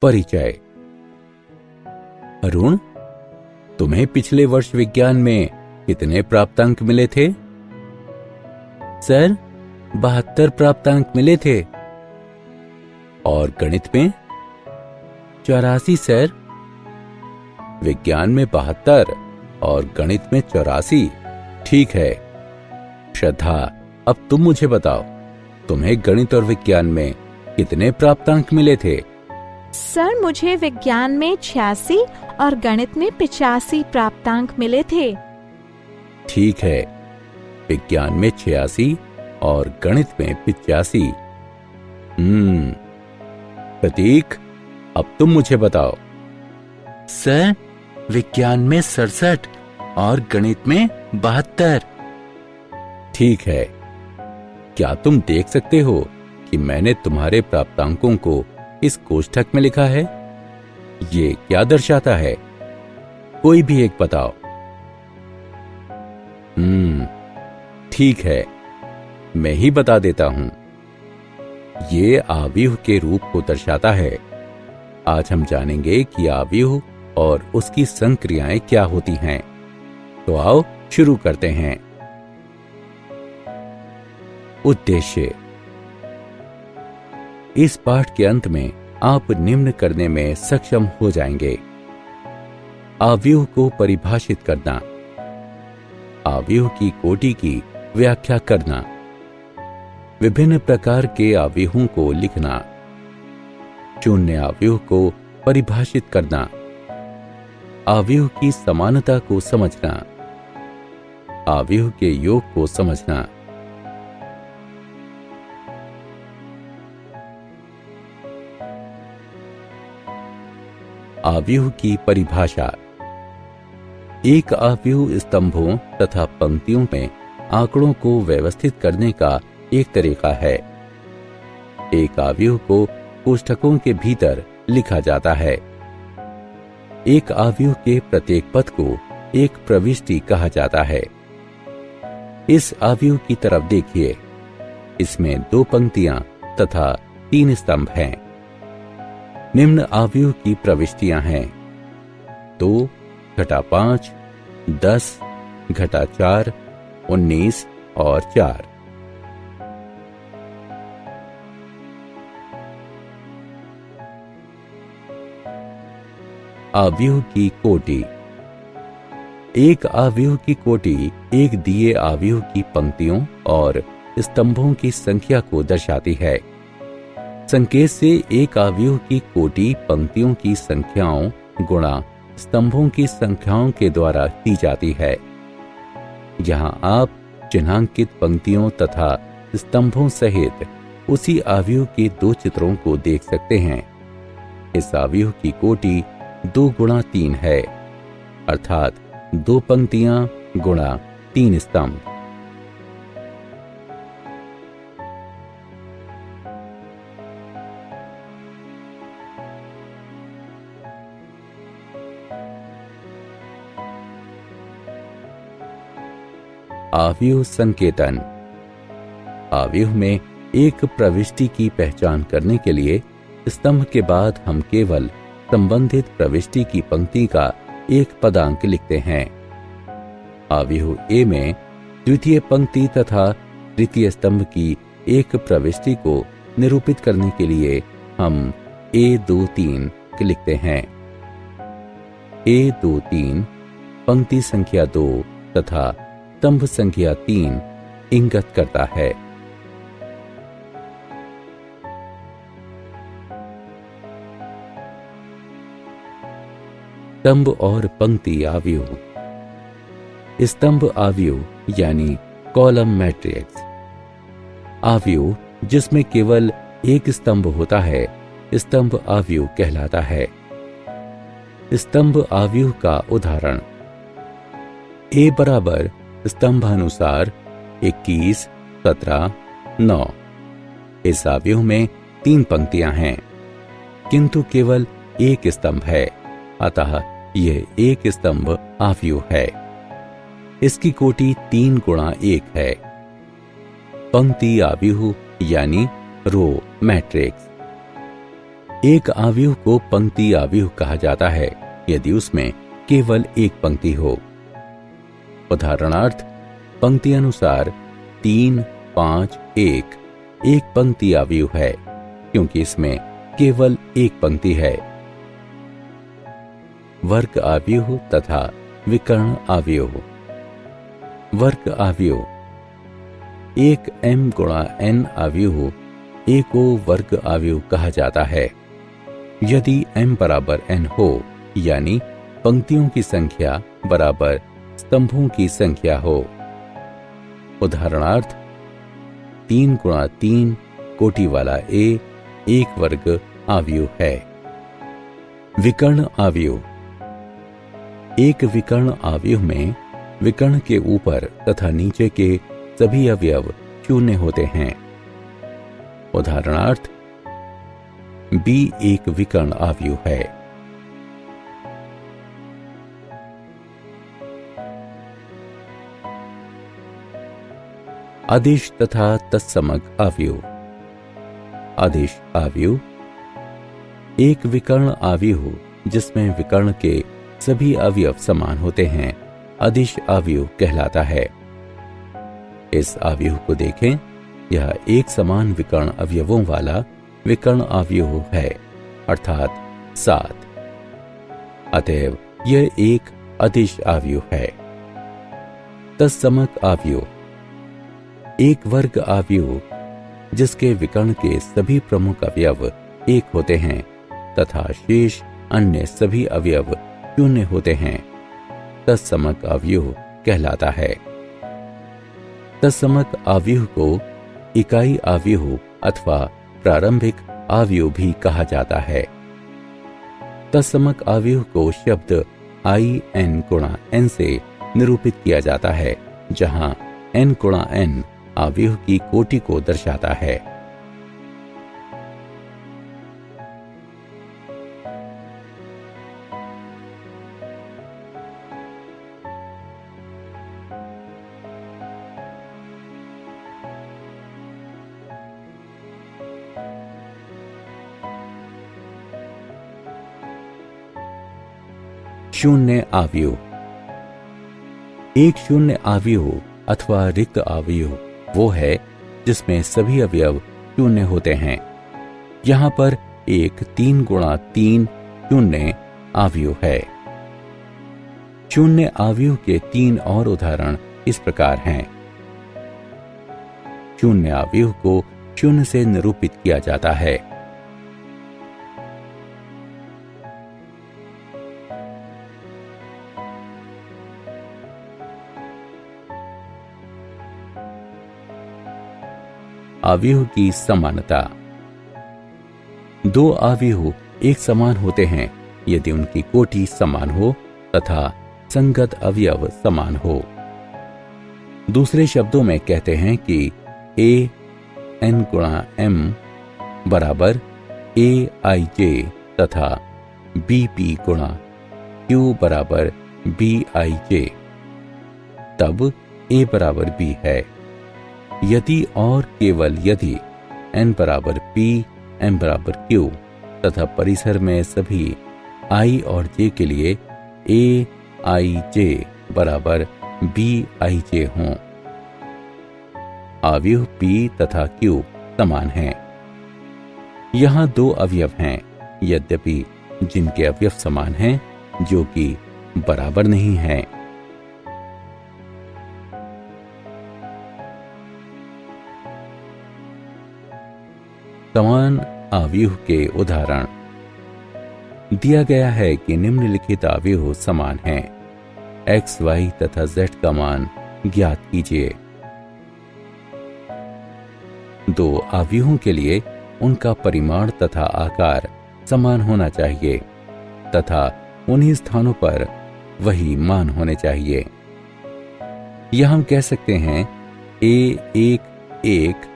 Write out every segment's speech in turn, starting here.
परिचय। अरुण, तुम्हें पिछले वर्ष विज्ञान में कितने प्राप्तांक मिले थे? सर, 72 प्राप्तांक मिले थे। और गणित में? 84 सर। विज्ञान में 72 और गणित में 84। ठीक है। श्रद्धा, अब तुम मुझे बताओ, तुम्हें गणित और विज्ञान में कितने प्राप्तांक मिले थे? सर, मुझे विज्ञान में 86 और गणित में 85 प्राप्तांक मिले थे। ठीक है, विज्ञान में 86 और गणित में 85। प्रतीक, अब तुम मुझे बताओ। सर, विज्ञान में 67 और गणित में 72। ठीक है। क्या तुम देख सकते हो कि मैंने तुम्हारे प्राप्तांकों को इस कोष्ठक में लिखा है? ये क्या दर्शाता है? कोई भी एक बताओ। ठीक है, मैं ही बता देता हूं। ये आव्यूह के रूप को दर्शाता है। आज हम जानेंगे कि आव्यूह और उसकी संक्रियाएं क्या होती हैं। तो आओ शुरू करते हैं। उद्देश्य। इस पाठ के अंत में आप निम्न करने में सक्षम हो जाएंगे। आव्यूह को परिभाषित करना, आव्यूह की कोटि की व्याख्या करना, विभिन्न प्रकार के आव्यूहों को लिखना, शून्य आव्यूह को परिभाषित करना, आव्यूह की समानता को समझना, आव्यूह के योग को समझना। आव्यूह की परिभाषा। एक आव्यूह स्तंभों तथा पंक्तियों में आंकड़ों को व्यवस्थित करने का एक तरीका है। एक आव्यूह को कोष्ठकों के भीतर लिखा जाता है। एक आव्यूह के प्रत्येक पद को एक प्रविष्टि कहा जाता है। इस आव्यूह की तरफ देखिए। इसमें 2 पंक्तियां तथा 3 स्तंभ हैं। निम्न आव्यूह की प्रविष्टियां हैं 2 घटा 5, 10 घटा 4, 19 और 4। आव्यूह की कोटि। एक आव्यूह की कोटि एक दिए आव्यूह की पंक्तियों और स्तंभों की संख्या को दर्शाती है। संकेत से एक आव्यूह की कोटि पंक्तियों की संख्याओं गुणा स्तंभों की संख्याओं के द्वारा दी जाती है। यहां आप चिन्हांकित पंक्तियों तथा स्तंभों सहित उसी आव्यूह के 2 चित्रों को देख सकते हैं। इस आव्यूह की कोटि 2 गुणा 3 है, अर्थात 2 पंक्तियां गुणा 3 स्तंभ। आव्यूह संकेतन। आव्यूह में एक प्रविष्टि की पहचान करने के लिए स्तंभ के बाद हम केवल संबंधित प्रविष्टि की पंक्ति का एक पदांक लिखते हैं। आव्यूह ए में द्वितीय पंक्ति तथा तृतीय स्तंभ की एक प्रविष्टि को निरूपित करने के लिए हम A23 लिखते हैं। A23 पंक्ति संख्या 2 तथा स्तंभ संख्या 3 इंगित करता है। स्तंभ और पंक्ति आव्यूह। स्तंभ आव्यूह यानी कॉलम मैट्रिक्स। आव्यूह जिसमें केवल एक स्तंभ होता है स्तंभ आव्यूह कहलाता है। स्तंभ आव्यूह का उदाहरण ए बराबर स्तंभानुसार 21, 17, 9। इस आव्यूह में 3 पंक्तियां हैं किंतु केवल एक स्तंभ है, अतः यह एक स्तंभ आव्यूह है। इसकी कोटि 3 गुणा 1 है। पंक्ति आव्यूह यानी रो मैट्रिक्स। एक आव्यूह को पंक्ति आव्यूह कहा जाता है यदि उसमें केवल एक पंक्ति हो। उदाहरणार्थ, पंक्ति अनुसार 3, 5, 1 एक पंक्ति आव्यूह है क्योंकि इसमें केवल एक पंक्ति है। वर्ग आव्यूह तथा विकर्ण आव्यूह। वर्ग आव्यूह, एक m गुणा n आव्यूह a को वर्ग आव्यूह कहा जाता है यदि m बराबर n हो, यानी पंक्तियों की संख्या बराबर स्तंभों की संख्या हो। उदाहरणार्थ, 3 गुणा 3 कोटि वाला a एक वर्ग आव्यूह है। विकर्ण आव्यूह, एक विकर्ण आव्यूह में विकर्ण के ऊपर तथा नीचे के सभी अवयव शून्य होते हैं। उदाहरणार्थ, b एक विकर्ण आव्यूह है। अदिश तथा तत्समक आव्यूह। अदिश आव्यूह, एक विकर्ण आव्यूह जिसमें विकर्ण के सभी अवयव समान होते हैं अदिश आव्यूह कहलाता है। इस आव्यूह को देखें, यह एक समान विकर्ण अवयवों वाला विकर्ण आव्यूह है, अर्थात 7। अतएव यह एक अदिश आव्यूह है। तत्समक आव्यूह, एक वर्ग आव्यूह जिसके विकर्ण के सभी प्रमुख अवयव एक होते हैं तथा शेष अन्य सभी अवयव शून्य होते हैं, तत्समक आव्यूह कहलाता है। तत्समक आव्यूह को इकाई आव्यूह अथवा प्रारंभिक आव्यूह भी कहा जाता है। तत्समक आव्यूह को शब्द in गुणा n से निरूपित किया जाता है, जहां n गुणा n आव्यूह की कोटि को दर्शाता है। शून्य आव्यूह, एक शून्य आव्यूह अथवा रिक्त आव्यूह वो है जिसमें सभी अवयव शून्य होते हैं। यहां पर एक 3 गुणा 3 शून्य आव्यूह है। शून्य आव्यूह के 3 और उदाहरण इस प्रकार हैं। शून्य आव्यूह को शून्य से निरूपित किया जाता है। आव्यूह की समानता, दो आव्यूह एक समान होते हैं यदि उनकी कोटि समान हो तथा संगत अवयव समान हो। दूसरे शब्दों में कहते हैं कि a n गुणा m बराबर a i j तथा b p गुणा q बराबर b i j, तब a बराबर b है। यदि और केवल यदि n बराबर p, m बराबर q तथा परिसर में सभी i और j के लिए a i j बराबर b i j हों। आव्यूह p तथा q समान हैं। यहां दो अवयव हैं, यद्यपि जिनके अवयव समान हैं जो कि बराबर नहीं हैं। समान आव्यूह के उदाहरण दिया गया है कि निम्नलिखित आव्यूह समान हैं। x, y तथा z का मान ज्ञात कीजिए। दो आव्यूहों के लिए उनका परिमाण तथा आकार समान होना चाहिए तथा उन्हीं स्थानों पर वही मान होने चाहिए। यह हम कह सकते हैं a1 1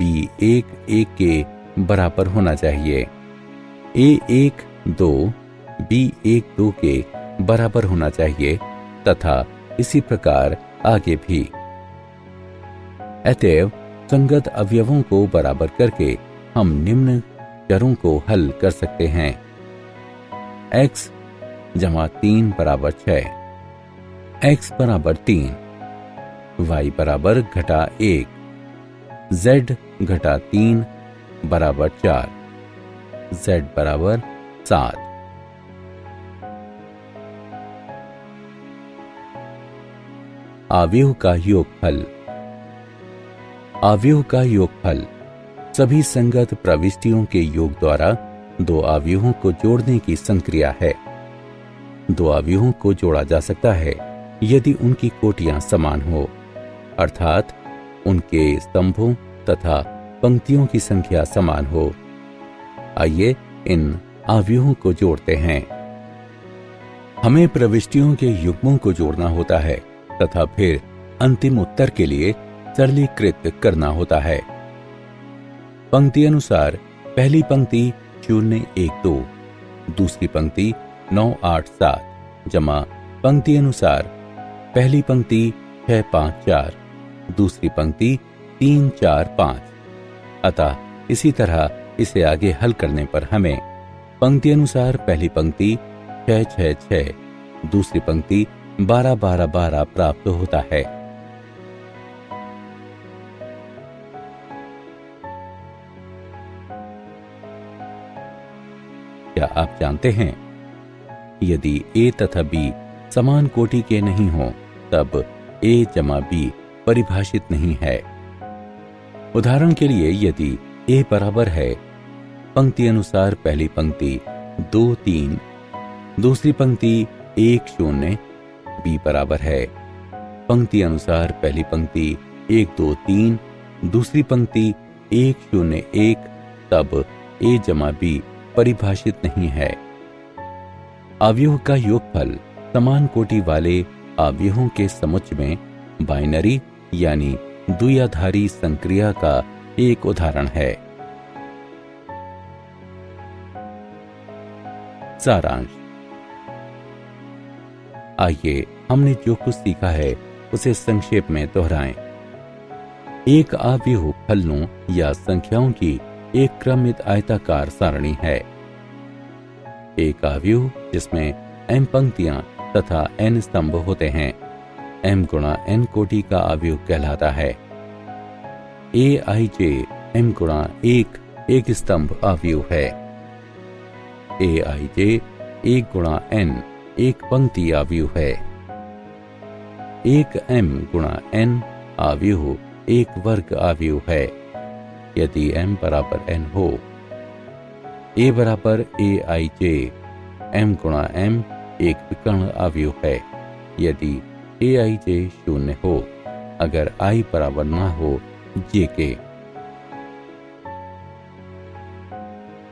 b1 1 के बराबर होना चाहिए, a1 2 b1 2 के बराबर होना चाहिए तथा इसी प्रकार आगे भी। अतएव संगत अवयवों को बराबर करके हम निम्न चरों को हल कर सकते हैं। x जमा 3 बराबर 6, x बराबर 3, y बराबर घटा 1, z घटा 3 बराबर 4, z बराबर 7। आव्यूह का योगफल। आव्यूह का योगफल सभी संगत प्रविष्टियों के योग द्वारा दो आव्यूहों को जोड़ने की संक्रिया है। दो आव्यूहों को जोड़ा जा सकता है यदि उनकी कोटियां समान हो, अर्थात उनके स्तंभों तथा पंक्तियों की संख्या समान हो। आइए इन आव्यूहों को जोड़ते हैं। हमें प्रविष्टियों के युग्मों को जोड़ना होता है तथा फिर अंतिम उत्तर के लिए सरलीकृत करना होता है। पंक्ति अनुसार पहली पंक्ति 0 1 2, दूसरी पंक्ति 9 8 7 जमा पंक्ति अनुसार पहली पंक्ति 6 5 4, दूसरी पंक्ति 3 4 5। अतः इसी तरह इसे आगे हल करने पर हमें पंक्ति अनुसार पहली पंक्ति 6 6 6, दूसरी पंक्ति 12 12 12 प्राप्त होता है। क्या आप जानते हैं, यदि a तथा b समान कोटि के नहीं हो तब a जमा b परिभाषित नहीं है। उदाहरण के लिए यदि a बराबर है पंक्ति अनुसार पहली पंक्ति 2 3, दूसरी पंक्ति 1 0, b बराबर है पंक्ति अनुसार पहली पंक्ति 1 2 3, दूसरी पंक्ति 1 0 1, तब a जमा b परिभाषित नहीं है। आव्यूह का योगफल समान कोटि वाले आव्यूहों के समुच्चय में बाइनरी यानी द्विआधारी संक्रिया का एक उदाहरण है। सारांश। आइए हमने जो कुछ सीखा है उसे संक्षेप में दोहराएं। एक आव्यूह फलनों या संख्याओं की एक क्रमित आयताकार सारणी है। एक आव्यूह जिसमें m पंक्तियां तथा n स्तंभ होते हैं m गुणा n कोटि का आव्यूह कहलाता है। aij m गुणा एक स्तंभ आव्यूह है। aij 1 गुणा n एक पंक्ति आव्यूह है। एक m गुणा n आव्यूह एक वर्ग आव्यूह है यदि m बराबर n हो। a बराबर aij m गुणा m एक विकर्ण आव्यूह है यदि aij 0 हो, अगर i बराबर ना हो j के।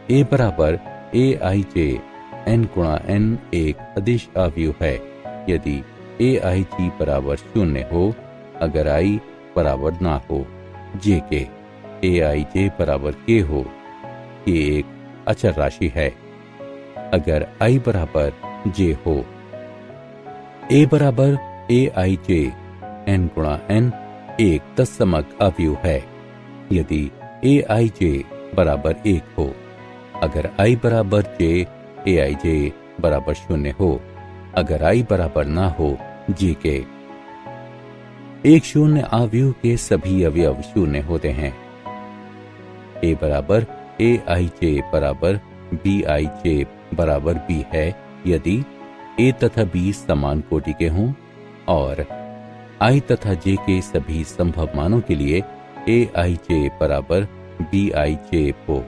a बराबर aij n गुणा n एक अदिश आव्यूह है यदि aij बराबर 0 हो, अगर i बराबर ना हो j के। aij बराबर k हो, k एक अचर राशि है अगर i बराबर j हो। a बराबर aij n गुणा n एक तत्समक आव्यूह है यदि aij बराबर 1 हो, अगर i बराबर j aij बराबर 0 हो, अगर i बराबर ना हो j के। एक शून्य आव्यूह के सभी अवयव शून्य होते हैं। a बराबर aij बराबर bij बराबर b है यदि a तथा b समान कोटि के हों और i तथा j के सभी संभव मानों के लिए aij बराबर bij हो।